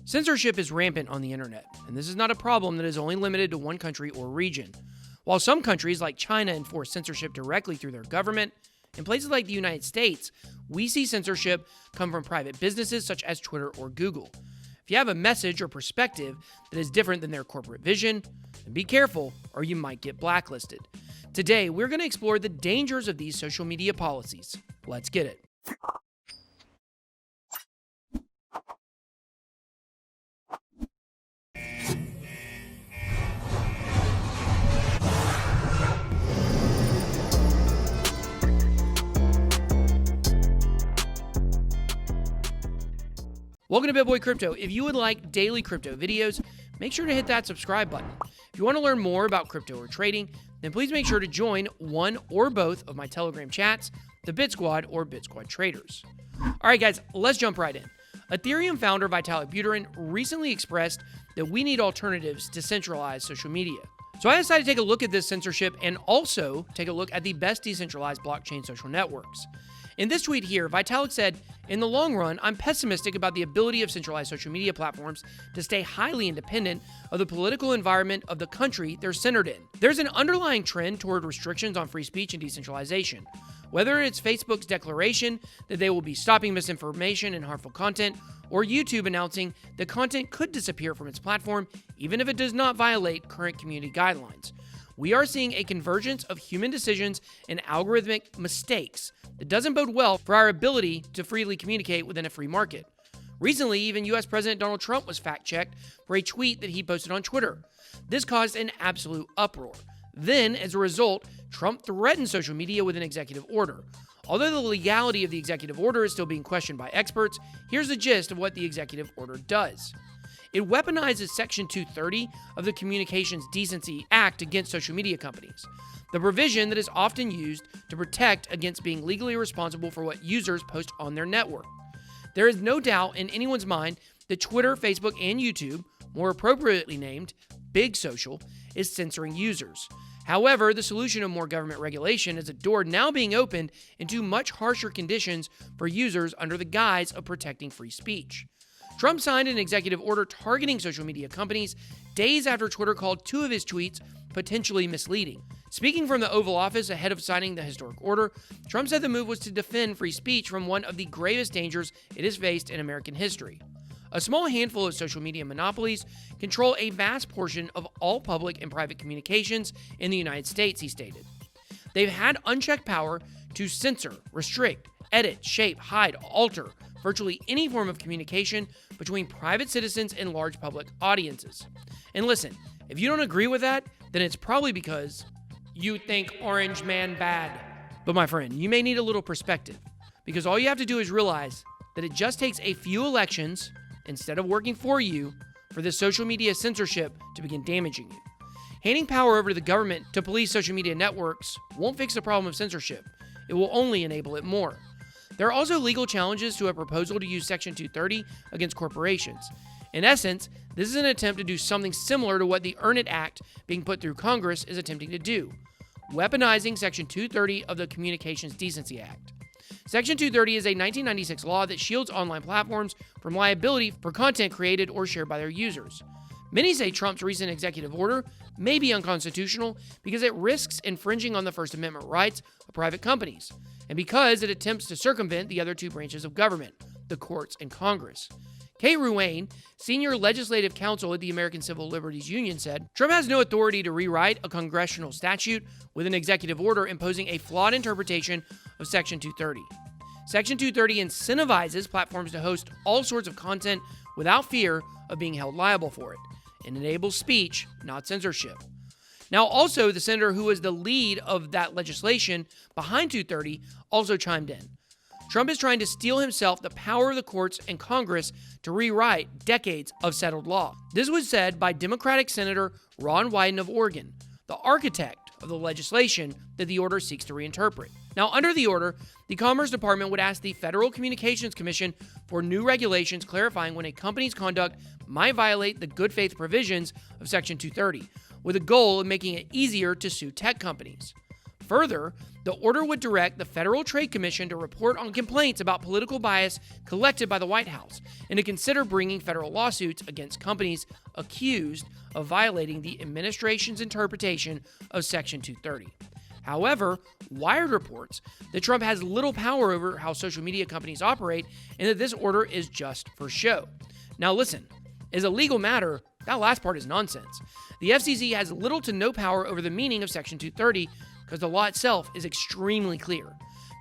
Censorship is rampant on the internet, and this is not a problem that is only limited to one country or region. While some countries like China enforce censorship directly through their government, in places like the United States, we see censorship come from private businesses such as Twitter or Google. If you have a message or perspective that is different than their corporate vision, then be careful or you might get blacklisted. Today, we're going to explore the dangers of these social media policies. Let's get it. Welcome to BitBoyCrypto. If you would like daily crypto videos, make sure to hit that subscribe button. If you want to learn more about crypto or trading, then please make sure to join one or both of my Telegram chats, the Bit Squad or Bit Squad Traders. All right, guys, let's jump right in. Ethereum founder Vitalik Buterin recently expressed that we need alternatives to centralized social media. So I decided to take a look at this censorship and also take a look at the best decentralized blockchain social networks. In this tweet here, Vitalik said, "In the long run, I'm pessimistic about the ability of centralized social media platforms to stay highly independent of the political environment of the country they're centered in. There's an underlying trend toward restrictions on free speech and decentralization. Whether it's Facebook's declaration that they will be stopping misinformation and harmful content, or YouTube announcing that content could disappear from its platform even if it does not violate current community guidelines. We are seeing a convergence of human decisions and algorithmic mistakes that doesn't bode well for our ability to freely communicate within a free market." Recently, even US President Donald Trump was fact-checked for a tweet that he posted on Twitter. This caused an absolute uproar. Then, as a result, Trump threatened social media with an executive order. Although the legality of the executive order is still being questioned by experts, here's the gist of what the executive order does. It weaponizes Section 230 of the Communications Decency Act against social media companies, the provision that is often used to protect against being legally responsible for what users post on their network. There is no doubt in anyone's mind that Twitter, Facebook, and YouTube, more appropriately named Big Social, is censoring users. However, the solution of more government regulation is a door now being opened into much harsher conditions for users under the guise of protecting free speech. Trump signed an executive order targeting social media companies days after Twitter called two of his tweets potentially misleading. Speaking from the Oval Office ahead of signing the historic order, Trump said the move was to defend free speech from one of the gravest dangers it has faced in American history. A small handful of social media monopolies control a vast portion of all public and private communications in the United States, he stated. They've had unchecked power to censor, restrict, edit, shape, hide, alter virtually any form of communication between private citizens and large public audiences. And listen, if you don't agree with that, then it's probably because you think Orange Man bad. But my friend, you may need a little perspective, because all you have to do is realize that it just takes a few elections, instead of working for you, for this social media censorship to begin damaging you. Handing power over to the government to police social media networks won't fix the problem of censorship. It will only enable it more. There are also legal challenges to a proposal to use Section 230 against corporations. In essence, this is an attempt to do something similar to what the Earn It Act being put through Congress is attempting to do, weaponizing Section 230 of the Communications Decency Act. Section 230 is a 1996 law that shields online platforms from liability for content created or shared by their users. Many say Trump's recent executive order may be unconstitutional because it risks infringing on the First Amendment rights of private companies, and because it attempts to circumvent the other two branches of government, the courts and Congress. Kate Ruane, senior legislative counsel at the American Civil Liberties Union, said, "Trump has no authority to rewrite a congressional statute with an executive order imposing a flawed interpretation of Section 230. Section 230 incentivizes platforms to host all sorts of content without fear of being held liable for it, and enables speech, not censorship." Now, also, the senator who was the lead of that legislation behind 230 also chimed in. Trump is trying to steal himself the power of the courts and Congress to rewrite decades of settled law. This was said by Democratic Senator Ron Wyden of Oregon, the architect of the legislation that the order seeks to reinterpret. Now, under the order, the Commerce Department would ask the Federal Communications Commission for new regulations clarifying when a company's conduct might violate the good faith provisions of Section 230, with a goal of making it easier to sue tech companies. Further, the order would direct the Federal Trade Commission to report on complaints about political bias collected by the White House and to consider bringing federal lawsuits against companies accused of violating the administration's interpretation of Section 230. However, Wired reports that Trump has little power over how social media companies operate and that this order is just for show. Now listen, as a legal matter, that last part is nonsense. The FCC has little to no power over the meaning of Section 230 because the law itself is extremely clear.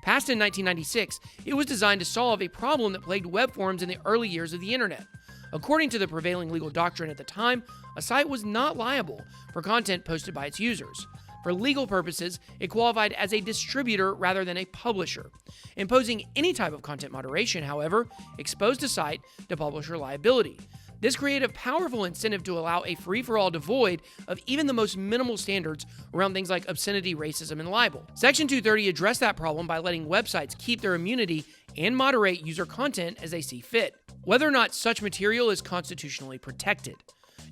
Passed in 1996, it was designed to solve a problem that plagued web forums in the early years of the internet. According to the prevailing legal doctrine at the time, a site was not liable for content posted by its users. For legal purposes, it qualified as a distributor rather than a publisher. Imposing any type of content moderation, however, exposed a site to publisher liability. This created a powerful incentive to allow a free-for-all devoid of even the most minimal standards around things like obscenity, racism, and libel. Section 230 addressed that problem by letting websites keep their immunity and moderate user content as they see fit, whether or not such material is constitutionally protected.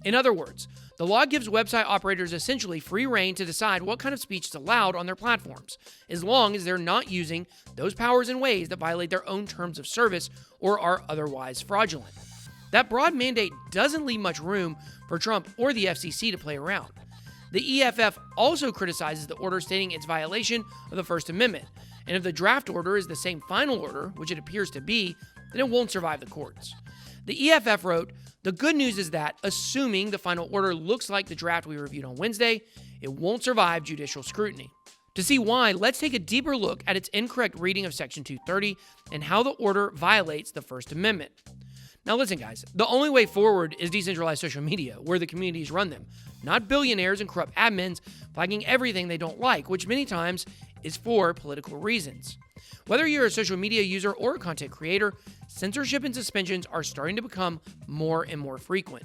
In other words, the law gives website operators essentially free rein to decide what kind of speech is allowed on their platforms, as long as they're not using those powers in ways that violate their own terms of service or are otherwise fraudulent. That broad mandate doesn't leave much room for Trump or the FCC to play around. The EFF also criticizes the order, stating its violation of the First Amendment, and if the draft order is the same final order, which it appears to be, then it won't survive the courts. The EFF wrote, "The good news is that, assuming the final order looks like the draft we reviewed on Wednesday, it won't survive judicial scrutiny." To see why, let's take a deeper look at its incorrect reading of Section 230 and how the order violates the First Amendment. Now listen, guys, the only way forward is decentralized social media, where the communities run them, not billionaires and corrupt admins flagging everything they don't like, which many times is for political reasons. Whether you're a social media user or a content creator, censorship and suspensions are starting to become more and more frequent.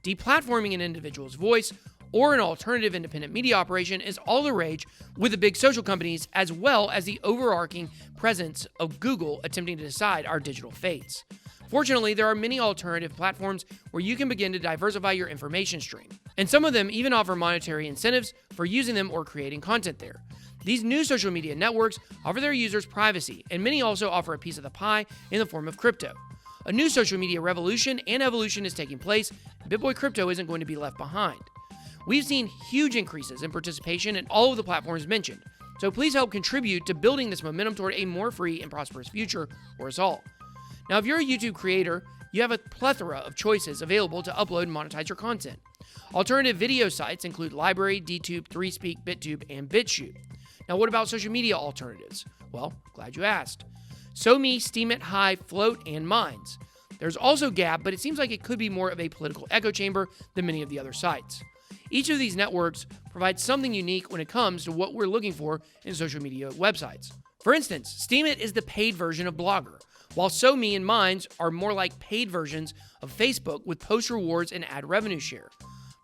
Deplatforming an individual's voice or an alternative independent media operation is all the rage with the big social companies, as well as the overarching presence of Google attempting to decide our digital fates. Fortunately, there are many alternative platforms where you can begin to diversify your information stream, and some of them even offer monetary incentives for using them or creating content there. These new social media networks offer their users privacy, and many also offer a piece of the pie in the form of crypto. A new social media revolution and evolution is taking place, and BitBoyCrypto isn't going to be left behind. We've seen huge increases in participation in all of the platforms mentioned, so please help contribute to building this momentum toward a more free and prosperous future for us all. Now, if you're a YouTube creator, you have a plethora of choices available to upload and monetize your content. Alternative video sites include Library, DTube, 3Speak, BitTube, and BitChute. Now, what about social media alternatives? Well, glad you asked. SoMe, Steemit, Hive, Float, and Minds. There's also Gab, but it seems like it could be more of a political echo chamber than many of the other sites. Each of these networks provides something unique when it comes to what we're looking for in social media websites. For instance, Steemit is the paid version of Blogger, while SoMe and Minds are more like paid versions of Facebook with post rewards and ad revenue share.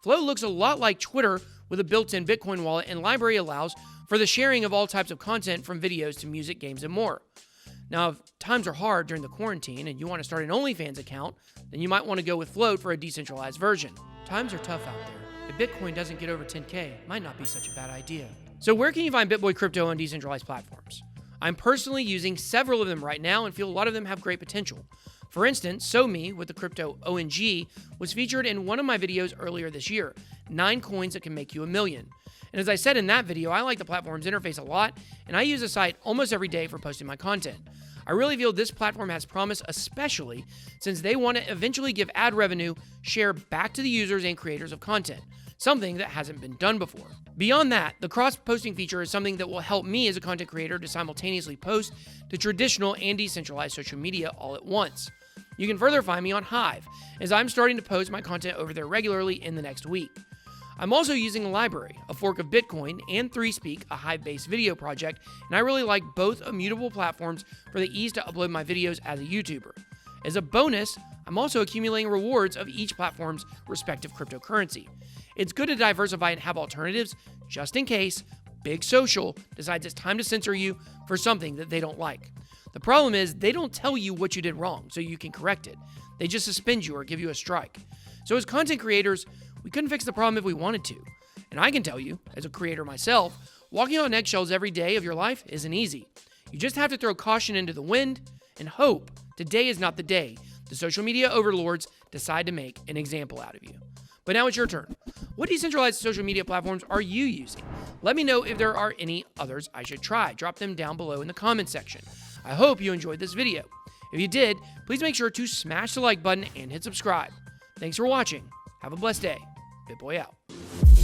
Flow looks a lot like Twitter with a built-in Bitcoin wallet, and Library allows for the sharing of all types of content from videos to music, games, and more. Now, if times are hard during the quarantine and you want to start an OnlyFans account, then you might want to go with Float for a decentralized version. Times are tough out there. If Bitcoin doesn't get over 10K, might not be such a bad idea. So where can you find BitBoyCrypto on decentralized platforms? I'm personally using several of them right now and feel a lot of them have great potential. For instance, SoMe with the crypto ONG was featured in one of my videos earlier this year, 9 coins that can make you $1 million. And as I said in that video, I like the platform's interface a lot, and I use the site almost every day for posting my content. I really feel this platform has promise, especially since they want to eventually give ad revenue share back to the users and creators of content, something that hasn't been done before. Beyond that, the cross-posting feature is something that will help me as a content creator to simultaneously post to traditional and decentralized social media all at once. You can further find me on Hive, as I'm starting to post my content over there regularly in the next week. I'm also using Library, a fork of Bitcoin, and 3Speak, a Hive-based video project, and I really like both immutable platforms for the ease to upload my videos as a YouTuber. As a bonus, I'm also accumulating rewards of each platform's respective cryptocurrency. It's good to diversify and have alternatives, just in case Big Social decides it's time to censor you for something that they don't like. The problem is, they don't tell you what you did wrong so you can correct it. They just suspend you or give you a strike. So as content creators, we couldn't fix the problem if we wanted to. And I can tell you, as a creator myself, Walking on eggshells every day of your life isn't easy. You just have to throw caution into the wind and hope today is not the day the social media overlords decide to make an example out of you. But now it's your turn. What decentralized social media platforms are you using? Let me know if there are any others I should try. Drop them down below in the comments section. I hope you enjoyed this video. If you did, please make sure to smash the like button and hit subscribe. Thanks for watching. Have a blessed day. BitBoy out.